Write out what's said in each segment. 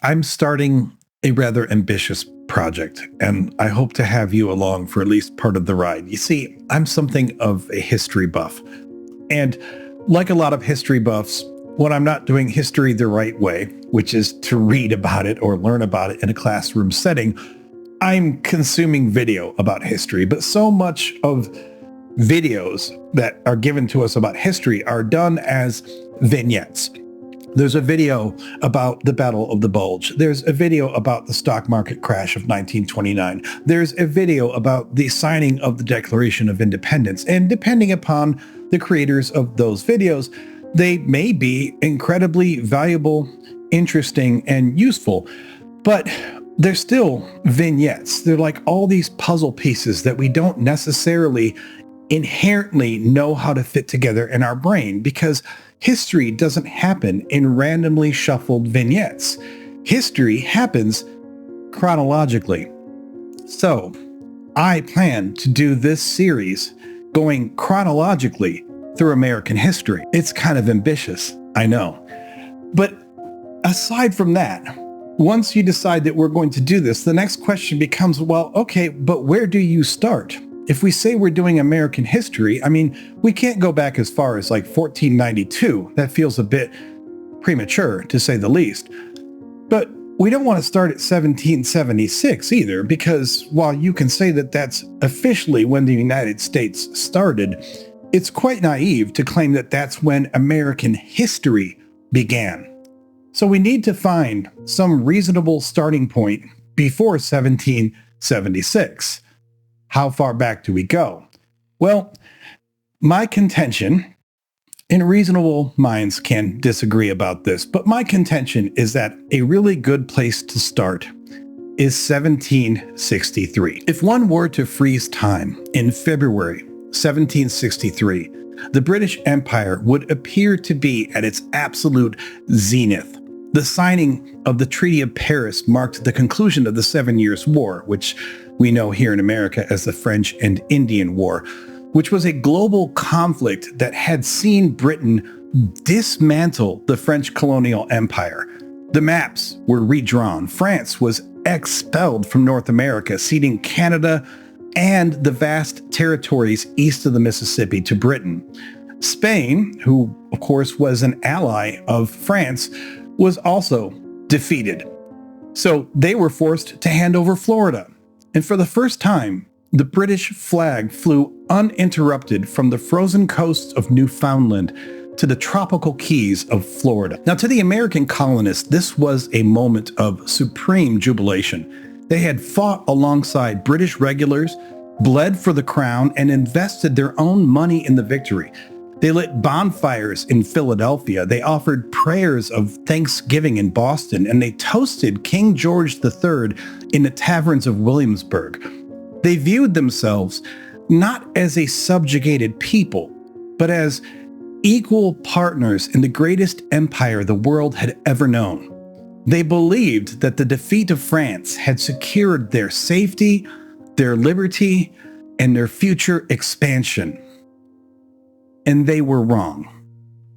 I'm starting a rather ambitious project, and I hope to have you along for at least part of the ride. You see, I'm something of a history buff. And like a lot of history buffs, when I'm not doing history the right way, which is to read about it or learn about it in a classroom setting, I'm consuming video about history. But so much of videos that are given to us about history are done as vignettes. There's a video about the Battle of the Bulge. There's a video about the stock market crash of 1929. There's a video about the signing of the Declaration of Independence. And depending upon the creators of those videos, they may be incredibly valuable, interesting, and useful. But they're still vignettes. They're like all these puzzle pieces that we don't necessarily inherently know how to fit together in our brain, because history doesn't happen in randomly shuffled vignettes. History happens chronologically. So I plan to do this series going chronologically through American history. It's kind of ambitious, I know. But aside from that, once you decide that we're going to do this, the next question becomes, well, okay, but where do you start? If we say we're doing American history, I mean, we can't go back as far as like 1492. That feels a bit premature, to say the least. But we don't want to start at 1776 either, because while you can say that that's officially when the United States started, it's quite naive to claim that that's when American history began. So we need to find some reasonable starting point before 1776. How far back do we go? Well, my contention, and reasonable minds can disagree about this, but my contention is that a really good place to start is 1763. If one were to freeze time in February 1763, the British Empire would appear to be at its absolute zenith. The signing of the Treaty of Paris marked the conclusion of the 7 Years' War, which we know here in America as the French and Indian War, which was a global conflict that had seen Britain dismantle the French colonial empire. The maps were redrawn. France was expelled from North America, ceding Canada and the vast territories east of the Mississippi to Britain. Spain, who of course was an ally of France, was also defeated. So they were forced to hand over Florida. And for the first time, the British flag flew uninterrupted from the frozen coasts of Newfoundland to the tropical keys of Florida. Now, to the American colonists, this was a moment of supreme jubilation. They had fought alongside British regulars, bled for the crown, and invested their own money in the victory. They lit bonfires in Philadelphia. They offered prayers of thanksgiving in Boston, and they toasted King George III in the taverns of Williamsburg. They viewed themselves not as a subjugated people, but as equal partners in the greatest empire the world had ever known. They believed that the defeat of France had secured their safety, their liberty, and their future expansion. And they were wrong.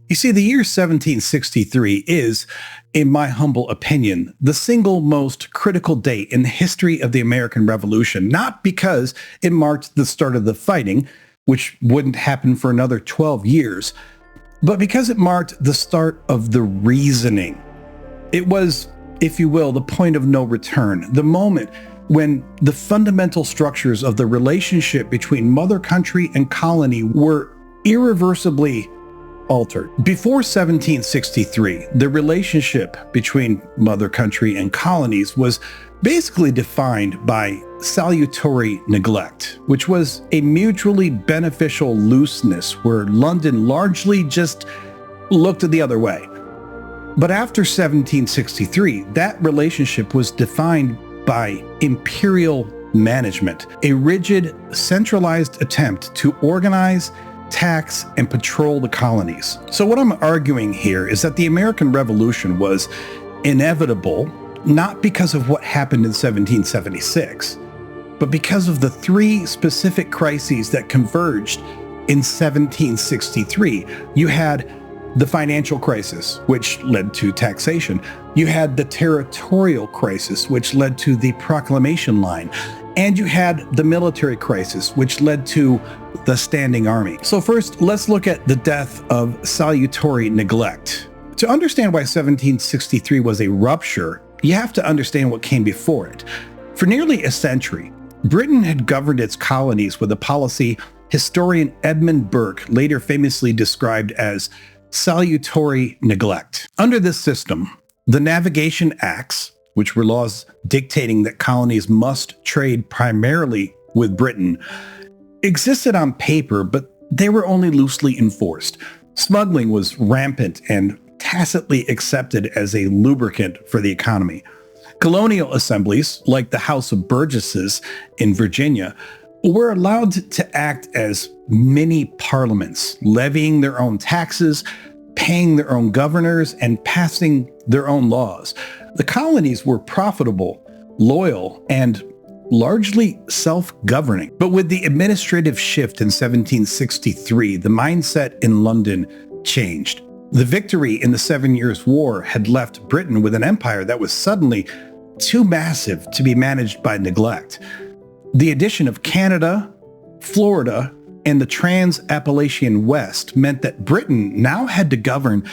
You see, the year 1763 is, in my humble opinion, the single most critical date in the history of the American Revolution, not because it marked the start of the fighting, which wouldn't happen for another 12 years, but because it marked the start of the reasoning. It was, if you will, the point of no return, the moment when the fundamental structures of the relationship between mother country and colony were irreversibly altered. Before 1763, the relationship between mother country and colonies was basically defined by salutary neglect, which was a mutually beneficial looseness where London largely just looked the other way. But after 1763, that relationship was defined by imperial management, a rigid, centralized attempt to organize, tax, and patrol the colonies. So what I'm arguing here is that the American Revolution was inevitable, not because of what happened in 1776, but because of the three specific crises that converged in 1763. You had the financial crisis, which led to taxation. You had the territorial crisis, which led to the proclamation line. And you had the military crisis, which led to the standing army. So first, let's look at the death of salutary neglect. To understand why 1763 was a rupture, you have to understand what came before it. For nearly a century, Britain had governed its colonies with a policy historian Edmund Burke later famously described as salutary neglect. Under this system, the Navigation Acts, which were laws dictating that colonies must trade primarily with Britain, existed on paper, but they were only loosely enforced. Smuggling was rampant and tacitly accepted as a lubricant for the economy. Colonial assemblies, like the House of Burgesses in Virginia, were allowed to act as mini parliaments, levying their own taxes, paying their own governors, and passing their own laws. The colonies were profitable, loyal, and largely self-governing. But with the administrative shift in 1763, the mindset in London changed. The victory in the 7 Years' War had left Britain with an empire that was suddenly too massive to be managed by neglect. The addition of Canada, Florida, and the Trans-Appalachian West meant that Britain now had to govern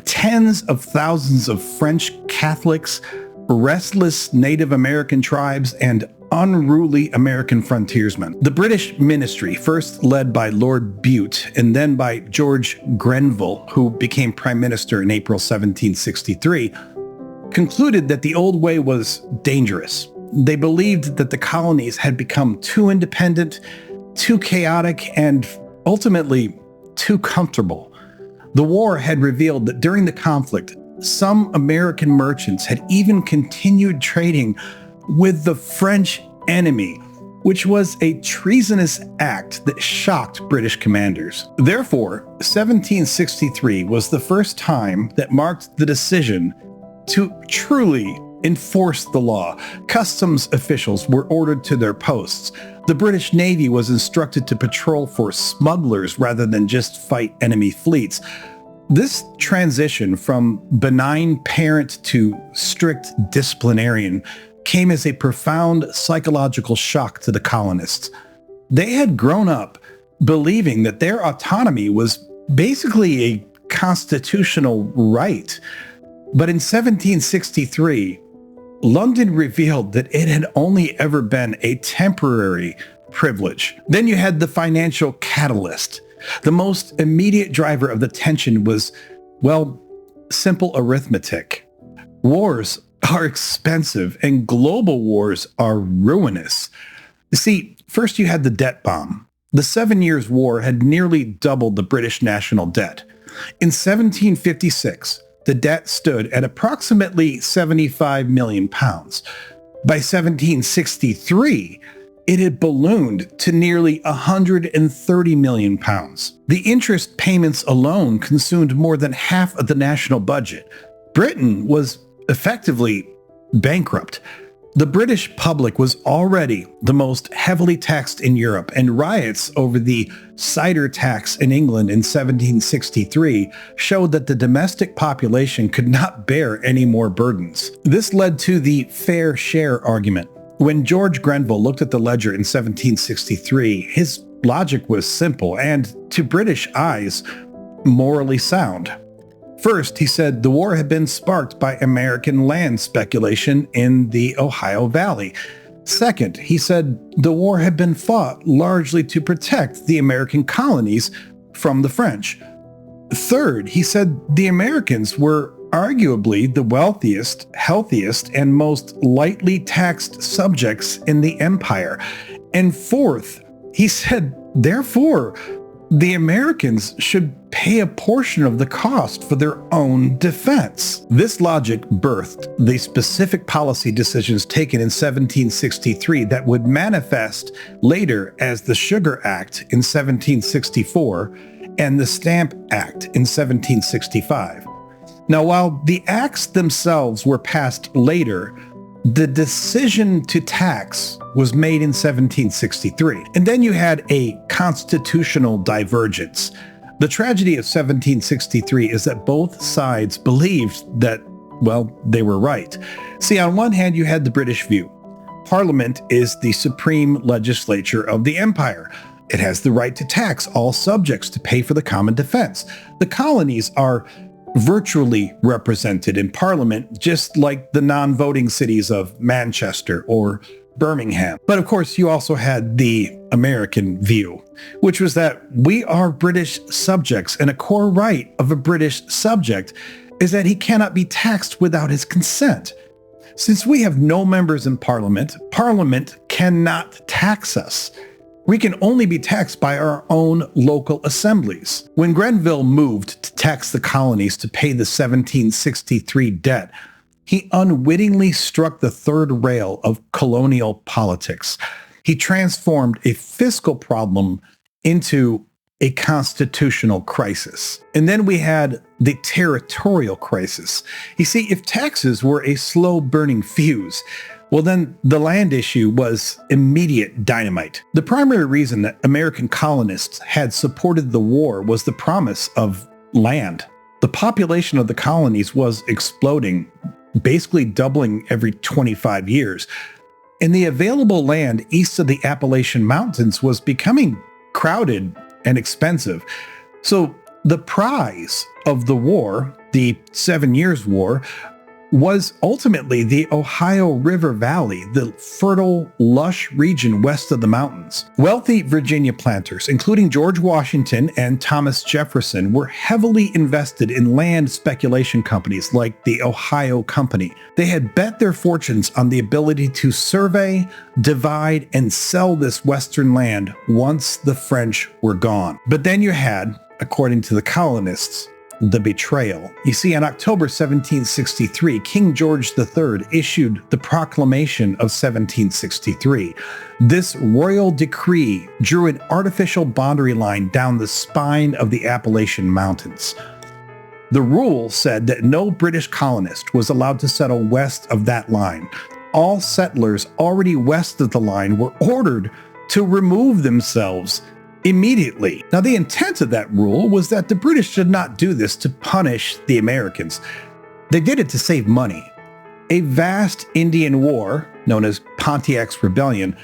tens of thousands of French Catholics, restless Native American tribes, and unruly American frontiersmen. The British ministry, first led by Lord Bute and then by George Grenville, who became Prime Minister in April 1763, concluded that the old way was dangerous. They believed that the colonies had become too independent, too chaotic, and ultimately too comfortable. The war had revealed that during the conflict, some American merchants had even continued trading with the French enemy, which was a treasonous act that shocked British commanders. Therefore, 1763 was the first time that marked the decision to truly enforce the law. Customs officials were ordered to their posts. The British Navy was instructed to patrol for smugglers rather than just fight enemy fleets. This transition from benign parent to strict disciplinarian came as a profound psychological shock to the colonists. They had grown up believing that their autonomy was basically a constitutional right. But in 1763, London revealed that it had only ever been a temporary privilege. Then you had the financial catalyst. The most immediate driver of the tension was, well, simple arithmetic. Wars are expensive and global wars are ruinous. You see, first you had the debt bomb. The 7 Years' War had nearly doubled the British national debt. In 1756, the debt stood at approximately 75 million pounds. By 1763, it had ballooned to nearly 130 million pounds. The interest payments alone consumed more than half of the national budget. Britain was effectively bankrupt. The British public was already the most heavily taxed in Europe, and riots over the cider tax in England in 1763 showed that the domestic population could not bear any more burdens. This led to the fair share argument. When George Grenville looked at the ledger in 1763, his logic was simple and, to British eyes, morally sound. First, he said the war had been sparked by American land speculation in the Ohio Valley. Second, he said the war had been fought largely to protect the American colonies from the French. Third, he said the Americans were arguably the wealthiest, healthiest, and most lightly taxed subjects in the empire. And fourth, he said, therefore, the Americans should pay a portion of the cost for their own defense. This logic birthed the specific policy decisions taken in 1763 that would manifest later as the Sugar Act in 1764 and the Stamp Act in 1765. Now, while the acts themselves were passed later, the decision to tax was made in 1763. And then you had a constitutional divergence. The tragedy of 1763 is that both sides believed that, well, they were right. See, on one hand, you had the British view. Parliament is the supreme legislature of the empire. It has the right to tax all subjects to pay for the common defense. The colonies are virtually represented in Parliament, just like the non-voting cities of Manchester or Birmingham. But of course, you also had the American view, which was that we are British subjects, and a core right of a British subject is that he cannot be taxed without his consent. Since we have no members in Parliament, Parliament cannot tax us. We can only be taxed by our own local assemblies. When Grenville moved to tax the colonies to pay the 1763 debt, he unwittingly struck the third rail of colonial politics. He transformed a fiscal problem into a constitutional crisis. And then we had the territorial crisis. You see, if taxes were a slow-burning fuse, well, then the land issue was immediate dynamite. The primary reason that American colonists had supported the war was the promise of land. The population of the colonies was exploding, basically doubling every 25 years. And the available land east of the Appalachian Mountains was becoming crowded and expensive. So the prize of the war, the 7 Years' War, was ultimately the Ohio River Valley, the fertile, lush region west of the mountains. Wealthy Virginia planters, including George Washington and Thomas Jefferson, were heavily invested in land speculation companies like the Ohio Company. They had bet their fortunes on the ability to survey, divide, and sell this western land once the French were gone. But then you had, according to the colonists, the betrayal. You see, in October 1763, King George III issued the Proclamation of 1763. This royal decree drew an artificial boundary line down the spine of the Appalachian Mountains. The rule said that no British colonist was allowed to settle west of that line. All settlers already west of the line were ordered to remove themselves immediately. Now, the intent of that rule was that the British did not do this to punish the Americans. They did it to save money. A vast Indian war, known as Pontiac's Rebellion,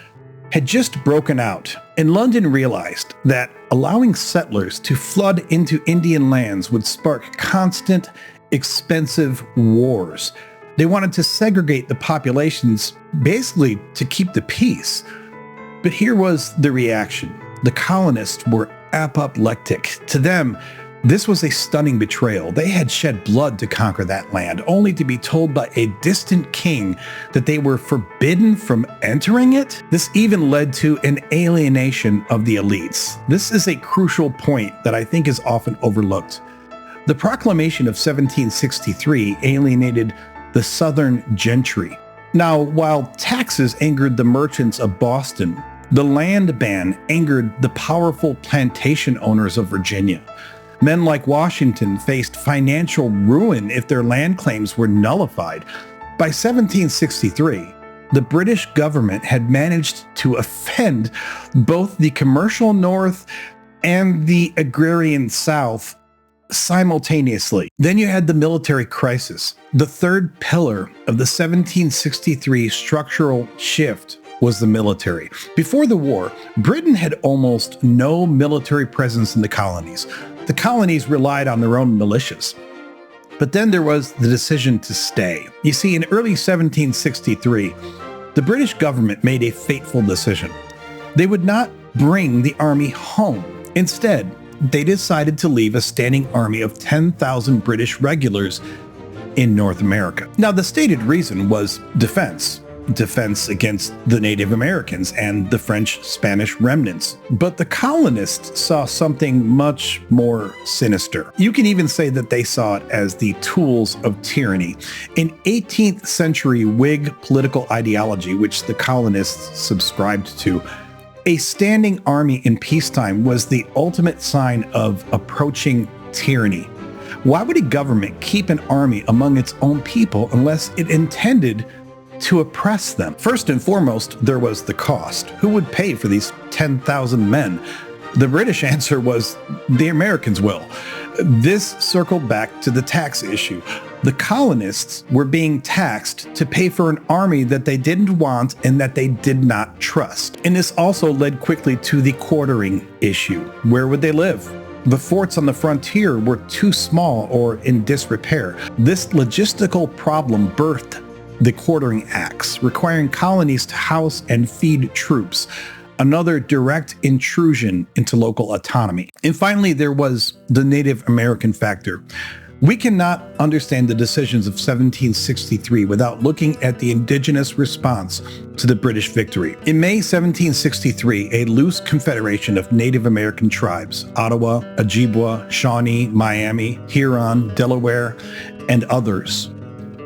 had just broken out, and London realized that allowing settlers to flood into Indian lands would spark constant, expensive wars. They wanted to segregate the populations, basically to keep the peace. But here was the reaction. The colonists were apoplectic. To them, this was a stunning betrayal. They had shed blood to conquer that land, only to be told by a distant king that they were forbidden from entering it. This even led to an alienation of the elites. This is a crucial point that I think is often overlooked. The Proclamation of 1763 alienated the Southern gentry. Now, while taxes angered the merchants of Boston, the land ban angered the powerful plantation owners of Virginia. Men like Washington faced financial ruin if their land claims were nullified. By 1763, the British government had managed to offend both the commercial North and the agrarian South simultaneously. Then you had the military crisis. The third pillar of the 1763 structural shift was the military. Before the war, Britain had almost no military presence in the colonies. The colonies relied on their own militias. But then there was the decision to stay. You see, in early 1763, the British government made a fateful decision. They would not bring the army home. Instead, they decided to leave a standing army of 10,000 British regulars in North America. Now, the stated reason was defense against the Native Americans and the French-Spanish remnants. But the colonists saw something much more sinister. You can even say that they saw it as the tools of tyranny. An 18th century Whig political ideology, which the colonists subscribed to, a standing army in peacetime was the ultimate sign of approaching tyranny. Why would a government keep an army among its own people unless it intended to oppress them? First and foremost, there was the cost. Who would pay for these 10,000 men? The British answer was the Americans will. This circled back to the tax issue. The colonists were being taxed to pay for an army that they didn't want and that they did not trust. And this also led quickly to the quartering issue. Where would they live? The forts on the frontier were too small or in disrepair. This logistical problem birthed the Quartering Acts, requiring colonies to house and feed troops, another direct intrusion into local autonomy. And finally, there was the Native American factor. We cannot understand the decisions of 1763 without looking at the indigenous response to the British victory. In May 1763, a loose confederation of Native American tribes, Ottawa, Ojibwa, Shawnee, Miami, Huron, Delaware, and others,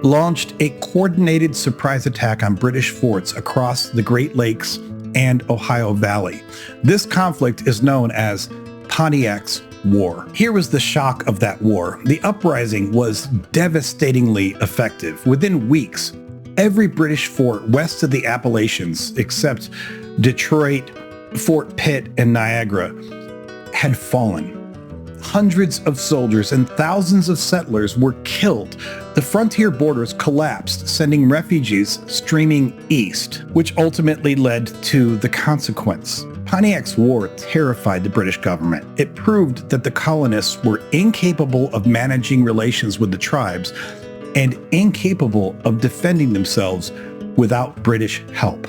launched a coordinated surprise attack on British forts across the Great Lakes and Ohio Valley. This conflict is known as Pontiac's War. Here was the shock of that war. The uprising was devastatingly effective. Within weeks, every British fort west of the Appalachians, except Detroit, Fort Pitt, and Niagara, had fallen. Hundreds of soldiers and thousands of settlers were killed. The frontier borders collapsed, sending refugees streaming east, which ultimately led to the consequence. Pontiac's War terrified the British government. It proved that the colonists were incapable of managing relations with the tribes and incapable of defending themselves without British help.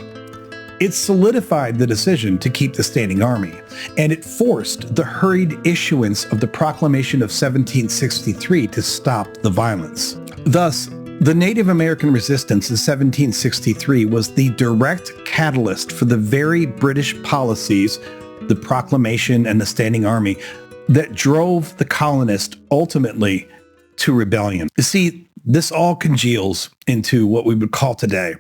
It solidified the decision to keep the standing army, and it forced the hurried issuance of the Proclamation of 1763 to stop the violence. Thus, the Native American resistance in 1763 was the direct catalyst for the very British policies, the proclamation and the standing army, that drove the colonists ultimately to rebellion. You see, this all congeals into what we would call today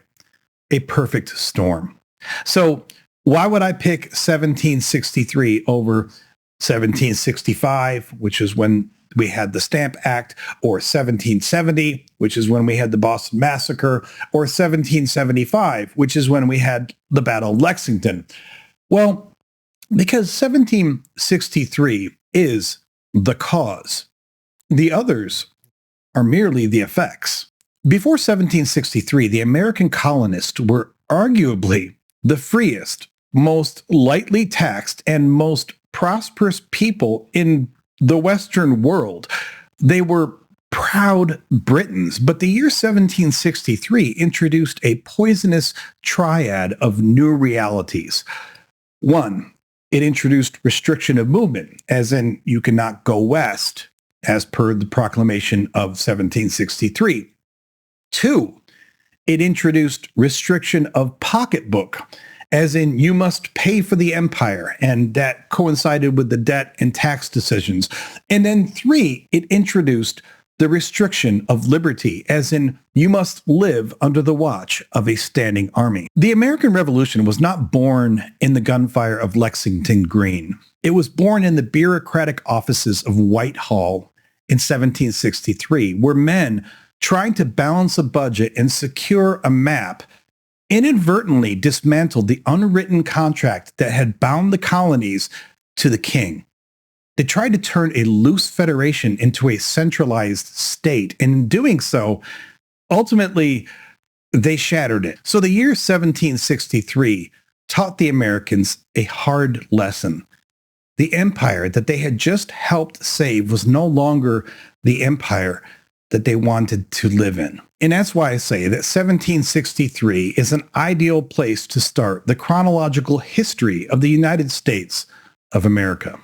a perfect storm. So why would I pick 1763 over 1765, which is when we had the Stamp Act, or 1770, which is when we had the Boston Massacre, or 1775, which is when we had the Battle of Lexington? Well, because 1763 is the cause. The others are merely the effects. Before 1763, the American colonists were arguably the freest, most lightly taxed, and most prosperous people in the Western world. They were proud Britons, but the year 1763 introduced a poisonous triad of new realities. One, it introduced restriction of movement, as in you cannot go west, as per the proclamation of 1763. Two, it introduced restriction of pocketbook, as in you must pay for the empire, and that coincided with the debt and tax decisions. And then three, it introduced the restriction of liberty, as in you must live under the watch of a standing army. The American Revolution was not born in the gunfire of Lexington Green. It was born in the bureaucratic offices of Whitehall in 1763, where men trying to balance a budget and secure a map inadvertently dismantled the unwritten contract that had bound the colonies to the king. They tried to turn a loose federation into a centralized state, and in doing so, ultimately, they shattered it. So the year 1763 taught the Americans a hard lesson. The empire that they had just helped save was no longer the empire that they wanted to live in. And that's why I say that 1763 is an ideal place to start the chronological history of the United States of America.